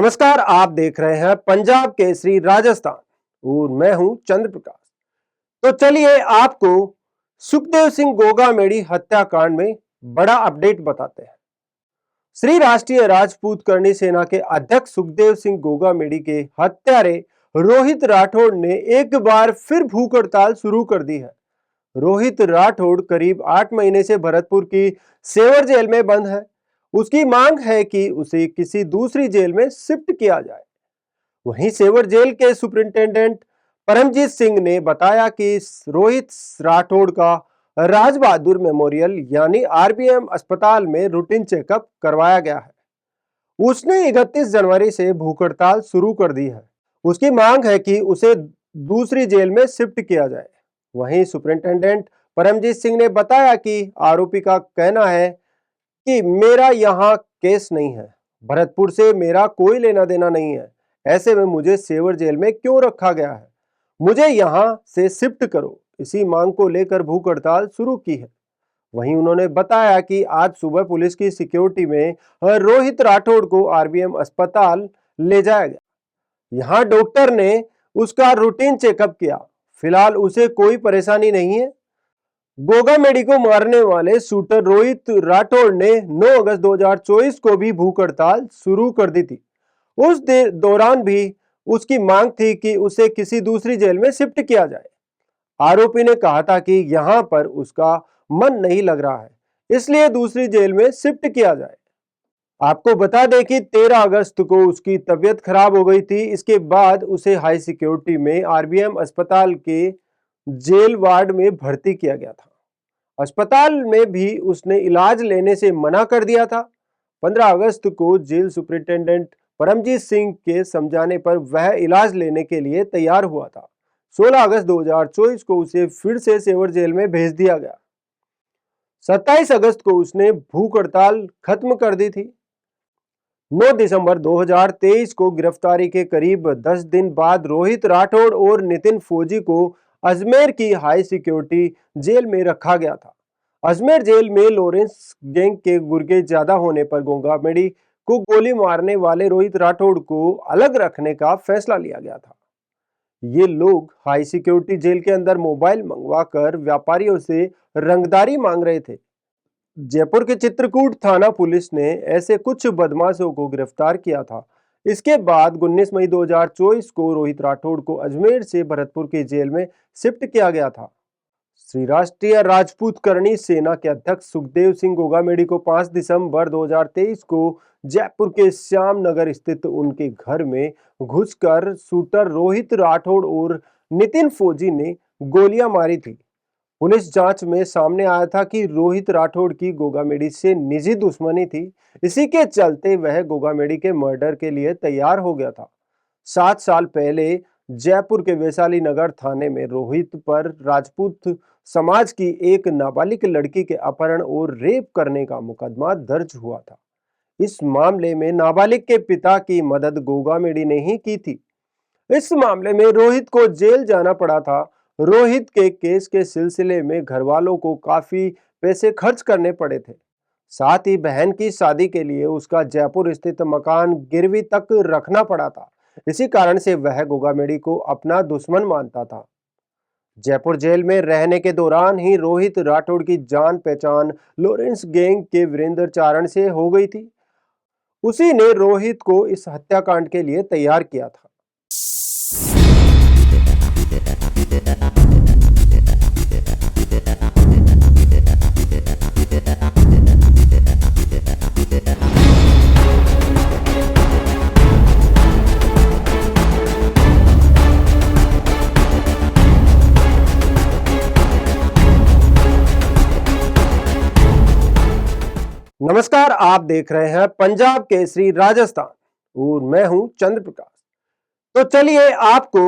नमस्कार, आप देख रहे हैं पंजाब केसरी राजस्थान और मैं हूं चंद्र प्रकाश। तो चलिए आपको सुखदेव सिंह गोगामेडी हत्याकांड में बड़ा अपडेट बताते हैं। श्री राष्ट्रीय राजपूत करणी सेना के अध्यक्ष सुखदेव सिंह गोगामेडी के हत्यारे रोहित राठौड़ ने एक बार फिर भूख हड़ताल शुरू कर दी है। रोहित राठौड़ करीब 8 महीने से भरतपुर की सेवर जेल में बंद है। उसकी मांग है कि उसे किसी दूसरी जेल में शिफ्ट किया जाए। वहीं सेवर जेल के सुपरिंटेंडेंट परमजीत सिंह ने बताया कि रोहित राठौड़ का राज बहादुर मेमोरियल यानी आरबीएम अस्पताल में रूटीन चेकअप करवाया गया है। उसने 31 जनवरी से भूख हड़ताल शुरू कर दी है। उसकी मांग है कि उसे दूसरी जेल में शिफ्ट किया जाए। वहीं सुपरिंटेंडेंट परमजीत सिंह ने बताया कि आरोपी का कहना है कि मेरा यहाँ केस नहीं है, भरतपुर से मेरा कोई लेना देना नहीं है, ऐसे में मुझे सेवर जेल में क्यों रखा गया है, मुझे यहाँ से शिफ्ट करो। इसी मांग को लेकर भूख हड़ताल शुरू की है। वहीं उन्होंने बताया कि आज सुबह पुलिस की सिक्योरिटी में रोहित राठौड़ को आरबीएम अस्पताल ले जाया गया। यहाँ डॉक्टर ने उसका रूटीन चेकअप किया। फिलहाल उसे कोई परेशानी नहीं है। गोगामेडी को मारने वाले शूटर रोहित राठौड़ ने 9 अगस्त 2024 को भी भूख हड़ताल शुरू कर दी थी। उस दौरान भी उसकी मांग थी कि उसे किसी दूसरी जेल में शिफ्ट किया जाए। आरोपी ने कहा था कि यहां पर उसका मन नहीं लग रहा है, इसलिए दूसरी जेल में शिफ्ट किया जाए। आपको बता दें कि 13 अगस्त को उसकी तबीयत खराब हो गई थी। इसके बाद उसे हाई सिक्योरिटी में आरबीएम अस्पताल के जेल वार्ड में भर्ती किया गया था। अस्पताल में भी उसने इलाज लेने से मना कर दिया था। 15 अगस्त को जेल सुपरिंटेंडेंट परमजीत सिंह के समझाने पर वह इलाज लेने के लिए तैयार हुआ था। 16 अगस्त 2024 को उसे फिर से सेवर जेल में भेज दिया गया। 27 अगस्त को उसने भूख हड़ताल खत्म कर दी थी। 9 दिसंबर 2023 को गिरफ्तारी के करीब 10 दिन बाद रोहित राठौड़ और नितिन फौजी को अजमेर की हाई सिक्योरिटी जेल में रखा गया था। अजमेर जेल में लॉरेंस गैंग के गुर्गे ज्यादा होने पर गोगामेडी को गोली मारने वाले रोहित राठौड़ को अलग रखने का फैसला लिया गया था। ये लोग हाई सिक्योरिटी जेल के अंदर मोबाइल मंगवाकर व्यापारियों से रंगदारी मांग रहे थे। जयपुर के चित्रकूट थाना पुलिस ने ऐसे कुछ बदमाशों को गिरफ्तार किया था। इसके बाद 19 मई 2024 को रोहित राठौड़ को अजमेर से भरतपुर की जेल में शिफ्ट किया गया था। श्री राष्ट्रीय राजपूत करणी सेना के अध्यक्ष सुखदेव सिंह गोगामेडी को 5 दिसंबर 2023 को जयपुर के श्याम नगर स्थित उनके घर में घुसकर शूटर रोहित राठौड़ और नितिन फौजी ने गोलियां मारी थी। पुलिस जांच में सामने आया था कि रोहित राठौड़ की गोगामेडी से निजी दुश्मनी थी। इसी के चलते वह गोगामेडी के मर्डर के लिए तैयार हो गया था। 7 साल पहले जयपुर के वैशाली नगर थाने में रोहित पर राजपूत समाज की एक नाबालिग लड़की के अपहरण और रेप करने का मुकदमा दर्ज हुआ था। इस मामले में नाबालिग के पिता की मदद गोगामेडी ने ही की थी। इस मामले में रोहित को जेल जाना पड़ा था। रोहित के केस के सिलसिले में घर वालों को काफी पैसे खर्च करने पड़े थे। साथ ही बहन की शादी के लिए उसका जयपुर स्थित मकान गिरवी तक रखना पड़ा था। इसी कारण से वह गोगामेडी को अपना दुश्मन मानता था। जयपुर जेल में रहने के दौरान ही रोहित राठौड़ की जान पहचान लॉरेंस गैंग के वीरेंद्र चारण से हो गई थी। उसी ने रोहित को इस हत्याकांड के लिए तैयार किया था। नमस्कार, आप देख रहे हैं पंजाब केसरी राजस्थान और मैं हूं चंद्र प्रकाश। तो चलिए आपको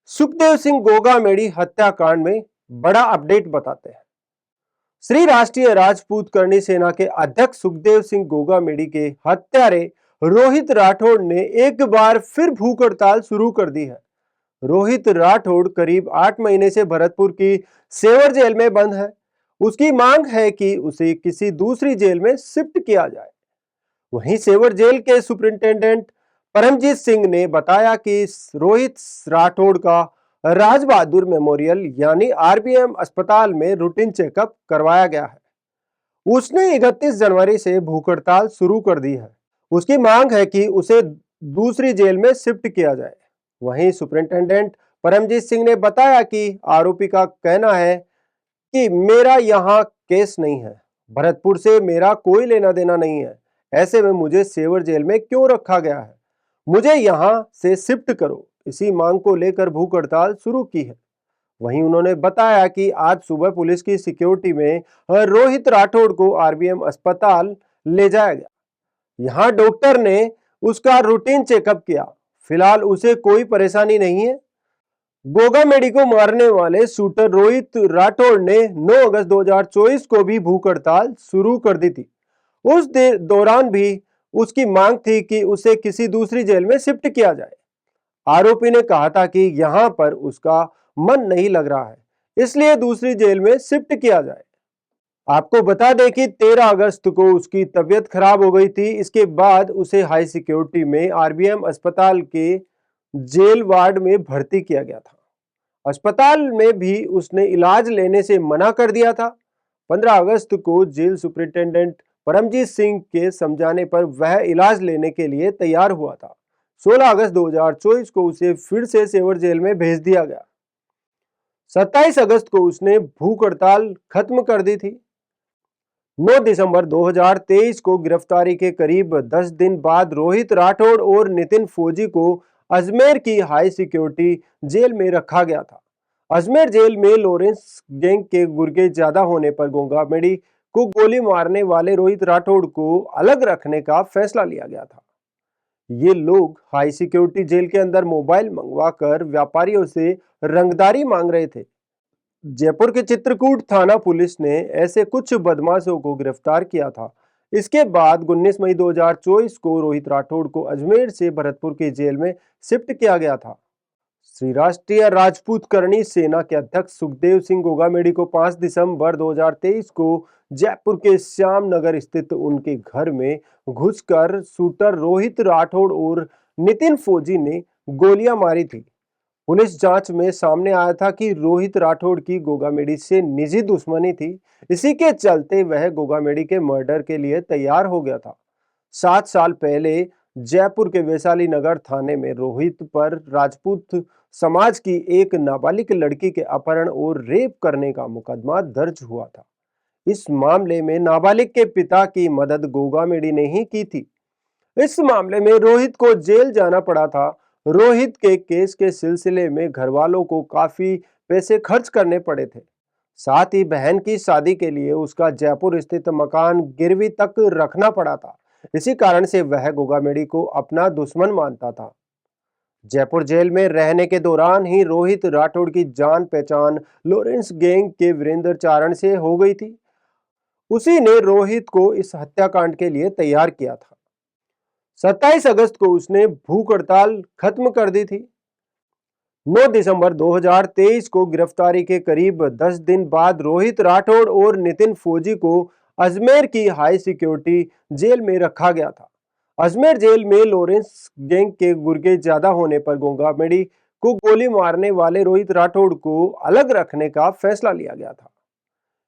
सुखदेव सिंह गोगामेडी हत्याकांड में बड़ा अपडेट बताते हैं। श्री राष्ट्रीय राजपूत करणी सेना के अध्यक्ष सुखदेव सिंह गोगामेडी के हत्यारे रोहित राठौड़ ने एक बार फिर भूख हड़ताल शुरू कर दी है। रोहित राठौड़ करीब 8 महीने से भरतपुर की सेवर जेल में बंद है। उसकी मांग है कि उसे किसी दूसरी जेल में शिफ्ट किया जाए। वहीं सेवर जेल के सुपरिंटेंडेंट परमजीत सिंह ने बताया कि रोहित राठौड़ का राज बहादुर मेमोरियल यानी आरबीएम अस्पताल में रूटीन चेकअप करवाया गया है। उसने 31 जनवरी से भूख हड़ताल शुरू कर दी है। उसकी मांग है कि उसे दूसरी जेल में शिफ्ट किया जाए। वहीं सुपरिंटेंडेंट परमजीत सिंह ने बताया कि आरोपी का कहना है कि मेरा यहाँ केस नहीं है, भरतपुर से मेरा कोई लेना देना नहीं है, ऐसे में मुझे सेवर जेल में क्यों रखा गया है, मुझे यहाँ से शिफ्ट करो। इसी मांग को लेकर भूख हड़ताल शुरू की है। वहीं उन्होंने बताया कि आज सुबह पुलिस की सिक्योरिटी में रोहित राठौड़ को आरबीएम अस्पताल ले जाया गया। यहाँ डॉक्टर ने उसका रूटीन चेकअप किया। फिलहाल उसे कोई परेशानी नहीं है। गोगा मेडी को मारने वाले शूटर रोहित राठौड़ ने 9 अगस्त 2024 को भी भूख हड़ताल शुरू कर दी थी। उस दौरान भी उसकी मांग थी कि उसे किसी दूसरी जेल में शिफ्ट किया जाए। आरोपी ने कहा था कि यहां पर उसका मन नहीं लग रहा है, इसलिए दूसरी जेल में शिफ्ट किया जाए। आपको बता दें कि 13 अगस्त को उसकी तबीयत खराब हो गई थी। इसके बाद उसे हाई सिक्योरिटी में आरबीएम अस्पताल के जेल वार्ड में भर्ती किया गया था। अस्पताल में भी उसने इलाज लेने से मना कर दिया था। 15 अगस्त को जेल सुपरिंटेंडेंट परमजीत सिंह के समझाने पर वह इलाज लेने के लिए तैयार हुआ था। 16 अगस्त 2024 को उसे फिर से सेवर जेल में भेज दिया गया। 27 अगस्त को उसने भूख हड़ताल खत्म कर दी थी। 9 दिसंबर 2023 को गिरफ्तारी के करीब 10 दिन बाद रोहित राठौड़ और नितिन फौजी को अजमेर की हाई सिक्योरिटी जेल में रखा गया था। अजमेर जेल में लॉरेंस गैंग के गुर्गे ज्यादा होने पर गोगा मेडी को गोली मारने वाले रोहित राठौड़ को अलग रखने का फैसला लिया गया था। ये लोग हाई सिक्योरिटी जेल के अंदर मोबाइल मंगवाकर व्यापारियों से रंगदारी मांग रहे थे। जयपुर के चित्रकूट थाना पुलिस ने ऐसे कुछ बदमाशों को गिरफ्तार किया था। इसके बाद 19 मई 2024 को रोहित राठौड़ को अजमेर से भरतपुर की जेल में शिफ्ट किया गया था। श्री राष्ट्रीय राजपूत करणी सेना के अध्यक्ष सुखदेव सिंह गोगामेडी को 5 दिसंबर 2023 को जयपुर के श्याम नगर स्थित उनके घर में घुसकर शूटर रोहित राठौड़ और नितिन फौजी ने गोलियां मारी थी। पुलिस जांच में सामने आया था कि रोहित राठौड़ की गोगामेडी से निजी दुश्मनी थी। इसी के चलते वह गोगामेडी के मर्डर के लिए तैयार हो गया था। 7 साल पहले जयपुर के वैशाली नगर थाने में रोहित पर राजपूत समाज की एक नाबालिग लड़की के अपहरण और रेप करने का मुकदमा दर्ज हुआ था। इस मामले में नाबालिग के पिता की मदद गोगामेडी ने ही की थी। इस मामले में रोहित को जेल जाना पड़ा था। रोहित के केस के सिलसिले में घर वालों को काफी पैसे खर्च करने पड़े थे। साथ ही बहन की शादी के लिए उसका जयपुर स्थित मकान गिरवी तक रखना पड़ा था। इसी कारण से वह गोगामेडी को अपना दुश्मन मानता था। जयपुर जेल में रहने के दौरान ही रोहित राठौड़ की जान पहचान लॉरेंस गैंग के वीरेंद्र चारण से हो गई थी। उसी ने रोहित को इस हत्याकांड के लिए तैयार किया था। 27 अगस्त को उसने भूख हड़ताल खत्म कर दी थी। 9 दिसंबर 2023 को गिरफ्तारी के करीब 10 दिन बाद रोहित राठौड़ और नितिन फौजी को अजमेर की हाई सिक्योरिटी जेल में रखा गया था। अजमेर जेल में लॉरेंस गैंग के गुर्गे ज्यादा होने पर गोगामेडी को गोली मारने वाले रोहित राठौड़ को अलग रखने का फैसला लिया गया था।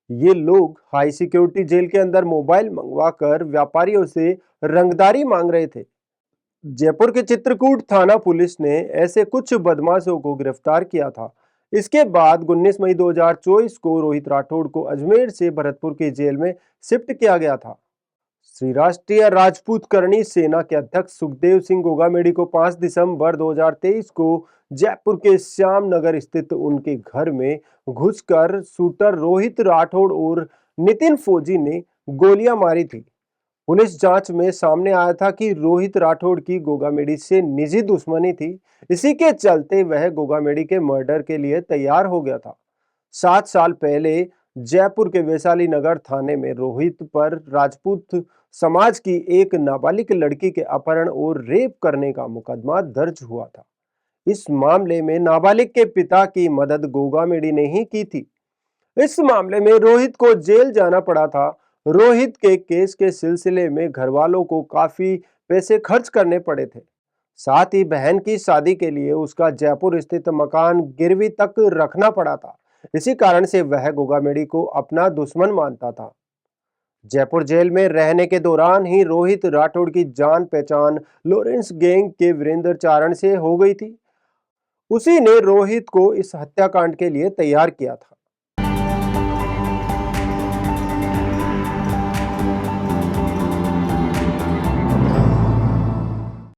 ये लोग हाई सिक्योरिटी जेल के अंदर मोबाइल मंगवाकर व्यापारियों से रंगदारी मांग रहे थे। जयपुर के चित्रकूट थाना पुलिस ने ऐसे कुछ बदमाशों को गिरफ्तार किया था। इसके बाद 19 मई 2024 को रोहित राठौड़ को अजमेर से भरतपुर की जेल में शिफ्ट किया गया था। श्री राष्ट्रीय राजपूत करणी सेना के अध्यक्ष सुखदेव सिंह गोगामेडी को 5 दिसंबर 2023 को जयपुर के श्याम नगर स्थित उनके घर में घुसकर शूटर रोहित राठौड़ और नितिन फौजी ने गोलियां मारी थी। पुलिस जांच में सामने आया था कि रोहित राठौड़ की गोगामेडी से निजी दुश्मनी थी। इसी के चलते वह गोगामेडी के मर्डर के लिए तैयार हो गया था। 7 साल पहले जयपुर के वैशाली नगर थाने में रोहित पर राजपूत समाज की एक नाबालिग लड़की के अपहरण और रेप करने का मुकदमा दर्ज हुआ था। इस मामले में नाबालिग के पिता की मदद गोगामेडी ने ही की थी। इस मामले में रोहित को जेल जाना पड़ा था। रोहित के केस के सिलसिले में घर वालों को काफी पैसे खर्च करने पड़े थे। साथ ही बहन की शादी के लिए उसका जयपुर स्थित मकान गिरवी तक रखना पड़ा था। इसी कारण से वह गोगामेडी को अपना दुश्मन मानता था। जयपुर जेल में रहने के दौरान ही रोहित राठौड़ की जान पहचान लॉरेंस गैंग के वीरेंद्र चारण से हो गई थी। उसी ने रोहित को इस हत्याकांड के लिए तैयार किया था।